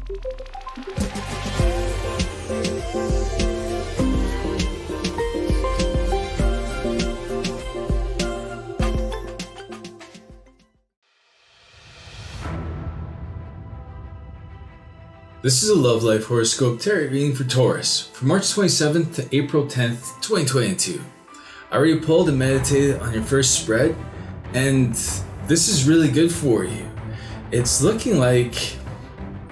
This is a Love Life Horoscope tarot reading for Taurus from March 27th to April 10th, 2022. I already pulled and meditated on your first spread, and this is really good for you. It's looking like,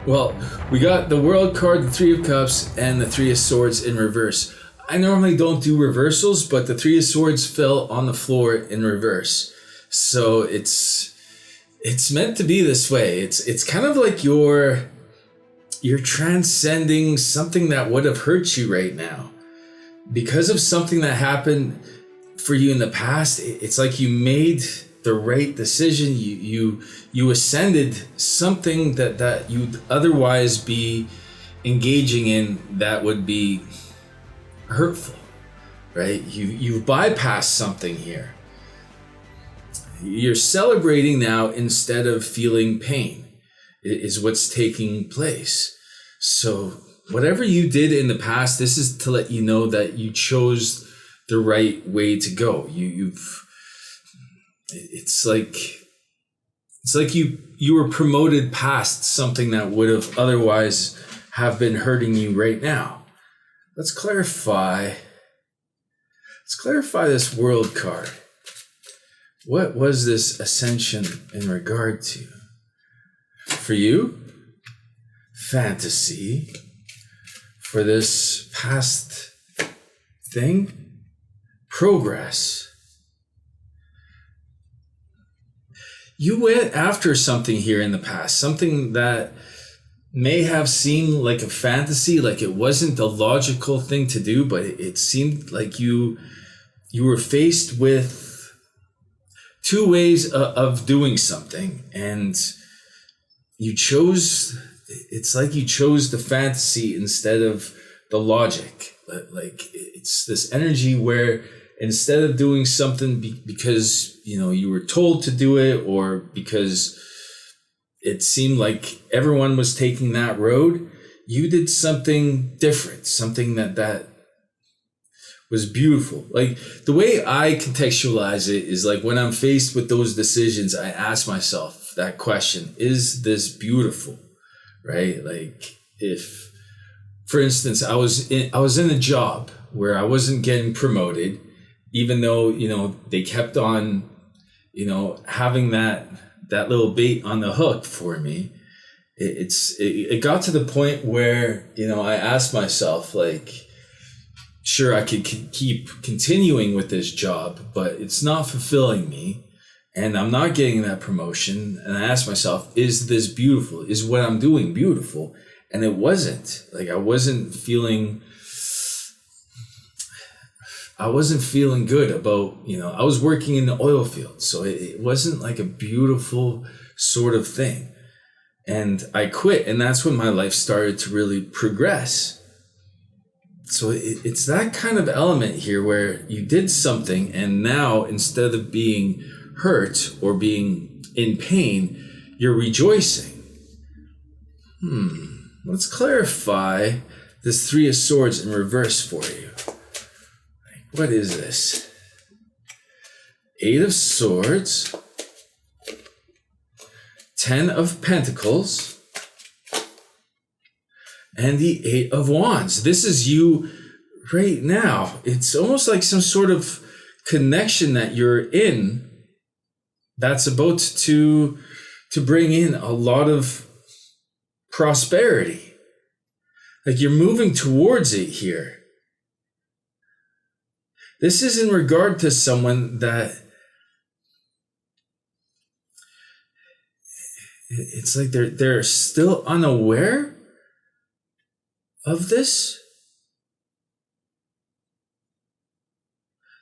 well, we got the World card, the Three of Cups, and the Three of Swords in reverse. I normally don't do reversals, but the Three of Swords fell on the floor in reverse. So it's meant to be this way. It's kind of like you're transcending something that would have hurt you right now. Because of something that happened for you in the past, it's like you made the right decision. You ascended something that you'd otherwise be engaging in that would be hurtful, right? You've bypassed something here. You're celebrating now instead of feeling pain is what's taking place. So whatever you did in the past, this is to let you know that you chose the right way to go. It's like you were promoted past something that would have otherwise have been hurting you right now. Let's clarify this World card. What was this ascension in regard to? For you, fantasy. For this past thing, progress. You went after something here in the past, something that may have seemed like a fantasy, like it wasn't the logical thing to do, but it seemed like you were faced with two ways of doing something, and it's like you chose the fantasy instead of the logic. Like it's this energy where instead of doing something because you were told to do it, or because it seemed like everyone was taking that road, you did something different, something that was beautiful. Like the way I contextualize it is like when I'm faced with those decisions, I ask myself that question: is this beautiful? Right? Like if, for instance, I was in a job where I wasn't getting promoted, even though they kept on having that little bait on the hook for me. It got to the point where I asked myself, like, sure, I could keep continuing with this job, but it's not fulfilling me, and I'm not getting that promotion. And I asked myself, is this beautiful? Is what I'm doing beautiful? And it wasn't. Like I wasn't feeling good about, I was working in the oil field, so it wasn't like a beautiful sort of thing. And I quit, and that's when my life started to really progress. So it's that kind of element here where you did something, and now instead of being hurt or being in pain, you're rejoicing. Let's clarify this Three of Swords in reverse for you. What is this? Eight of Swords, 10 of Pentacles, and the Eight of Wands. This is you right now. It's almost like some sort of connection that you're in that's about to bring in a lot of prosperity. Like you're moving towards it here. This is in regard to someone that it's like they're still unaware of this.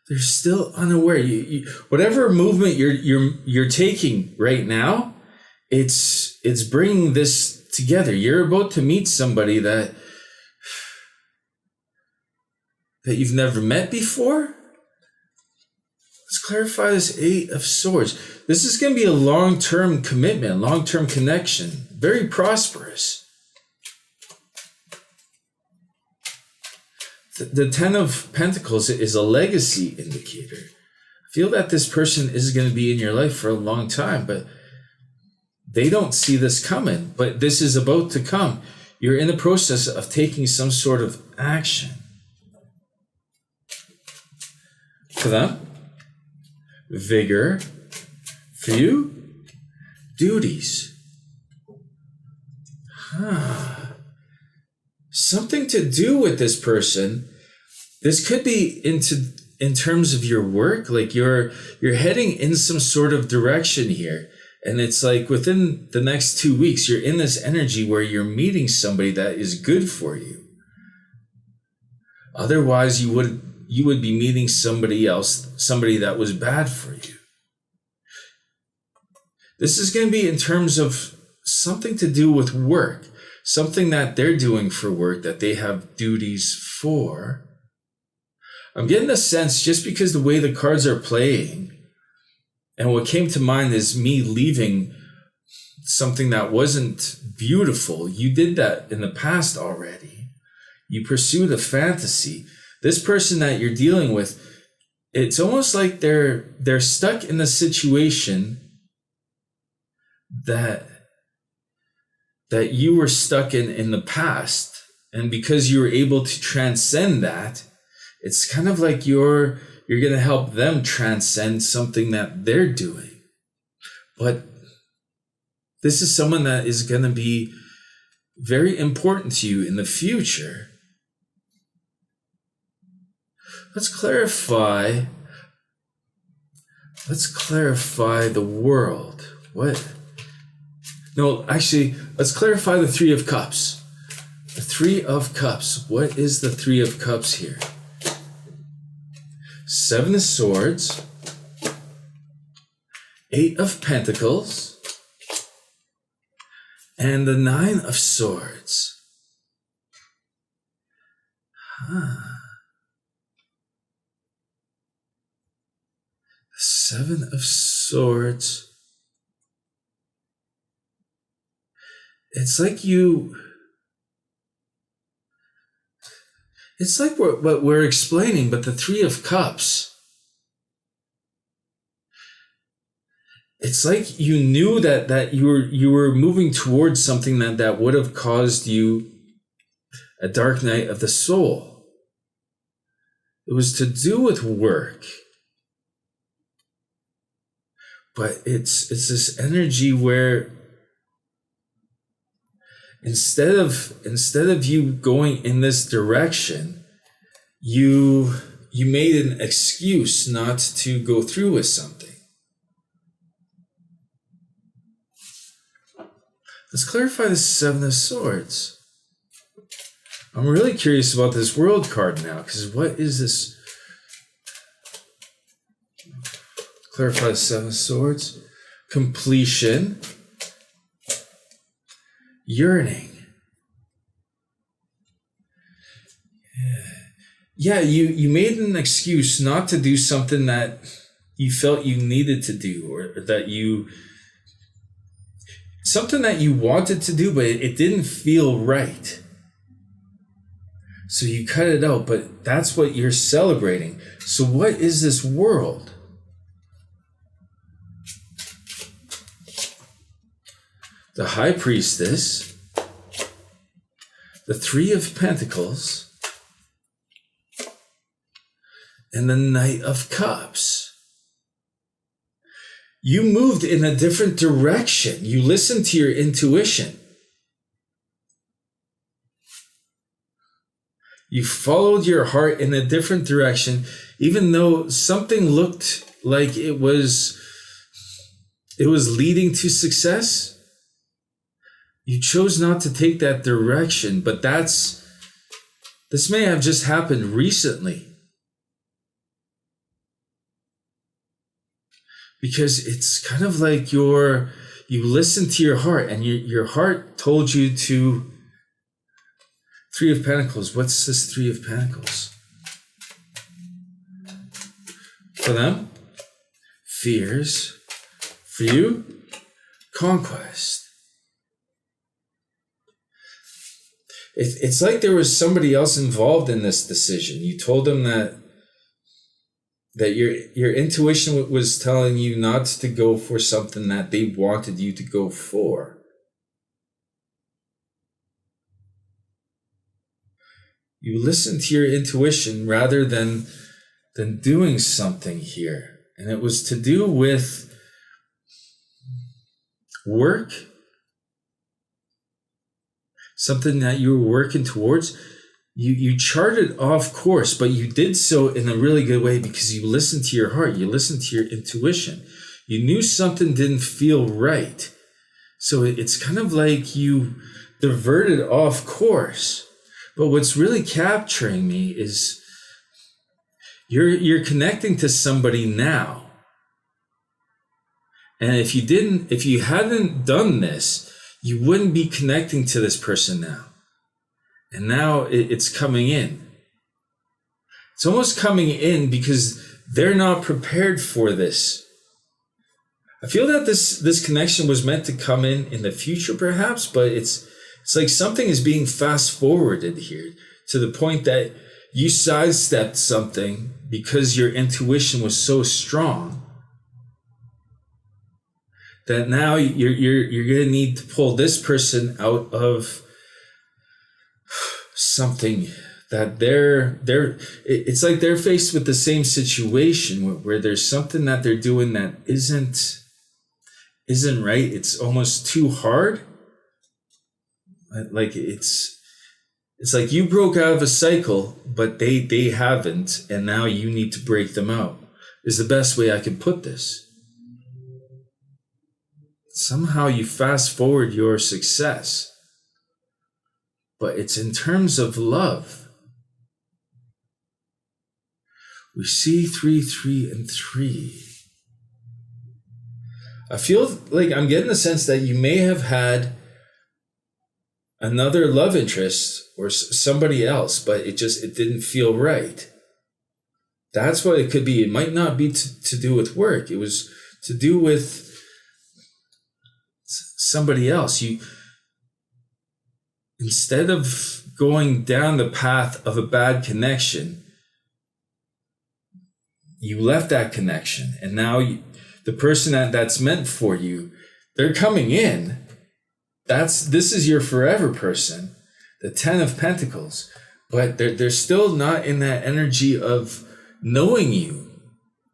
They're still unaware. You whatever movement you're taking right now, it's bringing this together. You're about to meet somebody that you've never met before. Let's clarify this Eight of Swords. This is going to be a long-term commitment, long-term connection, very prosperous. The Ten of Pentacles is a legacy indicator. I feel that this person is going to be in your life for a long time, but they don't see this coming. But this is about to come. You're in the process of taking some sort of action. For them, vigor. For you, duties. Something to do with this person. This could be in terms of your work, like you're heading in some sort of direction here. And it's like within the next 2 weeks, you're in this energy where you're meeting somebody that is good for you. Otherwise, you would be meeting somebody else, somebody that was bad for you. This is going to be in terms of something to do with work, something that they're doing for work that they have duties for. I'm getting the sense, just because the way the cards are playing, and what came to mind is me leaving something that wasn't beautiful. You did that in the past already. You pursued a fantasy. This person that you're dealing with, it's almost like they're stuck in a situation that you were stuck in the past. And because you were able to transcend that, it's kind of like you're going to help them transcend something that they're doing. But this is someone that is going to be very important to you in the future. Let's clarify the world. Let's clarify the Three of Cups. The Three of Cups. What is the Three of Cups here? Seven of Swords, Eight of Pentacles, and the Nine of Swords. Seven of Swords. It's like what we're explaining, but the Three of Cups. It's like you knew that you were moving towards something that would have caused you a dark night of the soul. It was to do with work. But it's this energy where instead of you going in this direction, you made an excuse not to go through with something. Let's clarify the Seven of Swords. I'm really curious about this World card now, because what is this? Clarify the Seven of Swords. Completion. Yearning. Yeah, you made an excuse not to do something that you felt you needed to do, or something that you wanted to do, but it didn't feel right. So you cut it out, but that's what you're celebrating. So what is this world? The High Priestess, the Three of Pentacles, and the Knight of Cups. You moved in a different direction. You listened to your intuition. You followed your heart in a different direction, even though something looked like it was leading to success. You chose not to take that direction, but this may have just happened recently. Because it's kind of like you listened to your heart, and your heart told you to. Three of Pentacles. What's this Three of Pentacles? For them, fears. For you, conquest. It's like there was somebody else involved in this decision. You told them that your intuition was telling you not to go for something that they wanted you to go for. You listened to your intuition rather than doing something here. And it was to do with work, something that you were working towards. You charted off course, but you did so in a really good way because you listened to your heart. You listened to your intuition. You knew something didn't feel right. So it's kind of like you diverted off course. But what's really capturing me is you're connecting to somebody now. And if you hadn't done this, you wouldn't be connecting to this person now. And now it's coming in. It's almost coming in because they're not prepared for this. I feel that this connection was meant to come in the future perhaps, but it's like something is being fast forwarded here to the point that you sidestepped something because your intuition was so strong that now you're going to need to pull this person out of something that it's like they're faced with the same situation where there's something that they're doing that isn't right. It's almost too hard. Like it's like you broke out of a cycle, but they haven't, and now you need to break them out, is the best way I could put this. Somehow you fast forward your success, but it's in terms of love. We see 3, 3, and 3. I feel like I'm getting the sense that you may have had another love interest or somebody else, but it didn't feel right. That's what it could be. It might not be to do with work. It was to do with somebody else. Instead of going down the path of a bad connection, you left that connection, and now the person that's meant for you, they're coming in. This is your forever person, the 10 of Pentacles, but they're still not in that energy of knowing you,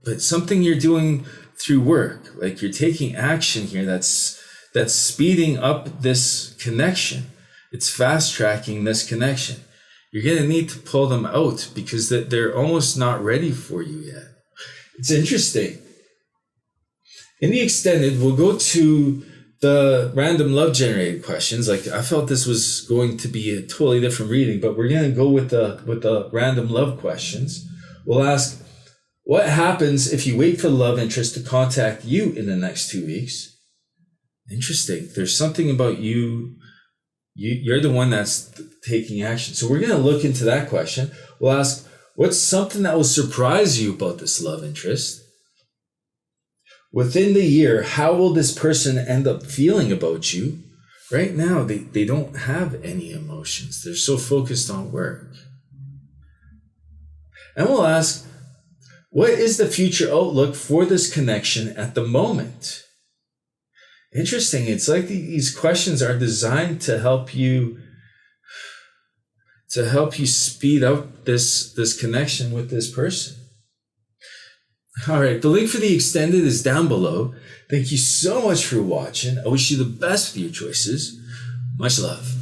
but something you're doing through work, like you're taking action here that's speeding up this connection. It's fast tracking this connection. You're going to need to pull them out because they're almost not ready for you yet. It's interesting. In the extended, we'll go to the random love generated questions. Like, I felt this was going to be a totally different reading, but we're going to go with the random love questions. We'll ask, what happens if you wait for the love interest to contact you in the next 2 weeks? Interesting. There's something about you're the one that's taking action. So we're going to look into that question. We'll ask, what's something that will surprise you about this love interest? Within the year, how will this person end up feeling about you? Right now, they don't have any emotions. They're so focused on work. And we'll ask, what is the future outlook for this connection at the moment? Interesting. It's like these questions are designed to help you speed up this connection with this person. All right, the link for the extended is down below. Thank you so much for watching. I wish you the best with your choices. Much love.